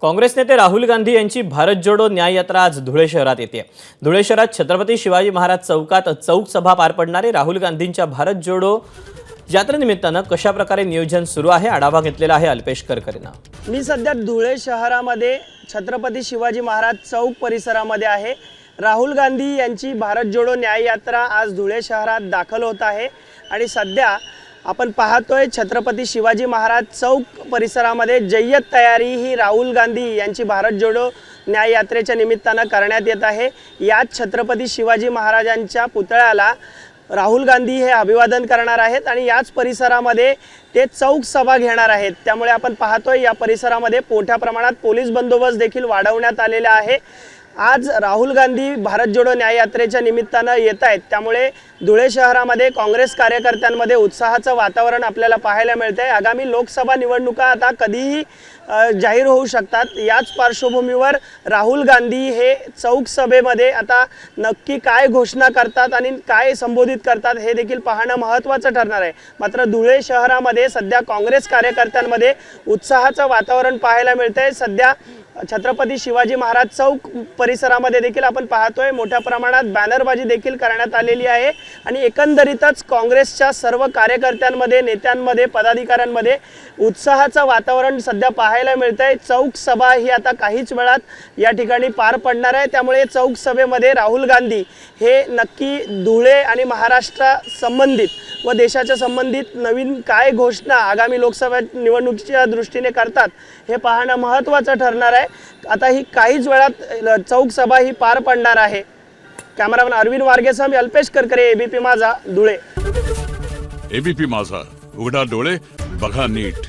काँग्रेस नेते राहुल गांधी यांची भारत जोडो न्याय यात्रा आज धुळे शहरात येते। धुळे शहरात छत्रपती शिवाजी महाराज चौकात चौक सभा पार पडणारे राहुल गांधींच्या भारत जोडो यात्रेनिमित्तानं कशा प्रकारे नियोजन सुरू आहे आढावा घेतलेला आहे अल्पेश करकरेनं। मी सध्या धुळे शहरामध्ये छत्रपती शिवाजी महाराज चौक परिसरामध्ये आहे। राहुल गांधी यांची भारत जोडो न्याय यात्रा आज धुळे शहरात दाखल होत आहे आणि सध्या आपण पाहतोय छत्रपती शिवाजी महाराज चौक परिसरामध्ये जय्यत तयारी ही राहुल गांधी यांची भारत जोडो न्याय यात्रेच्या निमित्तानं करण्यात येत आहे। याच छत्रपती शिवाजी महाराजांच्या पुतळ्याला राहुल गांधी हे अभिवादन करणार आहेत आणि याच परिसरामध्ये ते चौक सभा घेणार आहेत। त्यामुळे आपण पाहतोय या परिसरामध्ये मोठ्या प्रमाणात पोलीस बंदोबस्त देखील वाढवण्यात आलेला आहे। आज राहुल गांधी भारत जोडो न्याय यात्रेच्या निमित्तानं येत आहेत, त्यामुळे धुळे शहरामध्ये काँग्रेस कार्यकर्त्यांमध्ये उत्साहाचं वातावरण आपल्याला पाहायला मिळतंय। आगामी लोकसभा निवडणुका आता कधीही जाहीर होऊ शकतात। याच पार्श्वभूमीवर राहुल गांधी हे चौक सभेमध्ये आता नक्की काय घोषणा करतात आणि काय संबोधित करतात हे देखील पाहणं महत्त्वाचं ठरणार आहे। मात्र धुळे शहरामध्ये सध्या काँग्रेस कार्यकर्त्यांमध्ये उत्साहाचं वातावरण पाहायला मिळतंय। सध्या छत्रपती शिवाजी महाराज चौक परिसरामध्ये देखील आपण पाहतोय मोठ्या प्रमाणात बॅनरबाजी देखील करण्यात आलेली आहे आणि एकंदरीतच काँग्रेसच्या सर्व कार्यकर्त्यांमध्ये, नेत्यांमध्ये, पदाधिकाऱ्यांमध्ये उत्साहाचं वातावरण सध्या पाहायला मिळतंय। चौक सभा ही आता काहीच वेळात या ठिकाणी पार पडणार आहे, त्यामुळे चौक सभेमध्ये राहुल गांधी हे नक्की धुळे आणि महाराष्ट्र संबंधित व देशाच्या संबंधित नवीन काय घोषणा आगामी लोकसभा निवडणुकीच्या दृष्टीने करतात हे पाहणं महत्त्वाचं ठरणार आहे। आता ही काहीच वेळात चौक सभा ही पार पडणार आहे। कॅमेरामॅन अरविंद वारगेसह मी अल्पेश करकरे, एबीपी माझा, धुळे। एबीपी माझा, उघडा डोळे बघा नीट।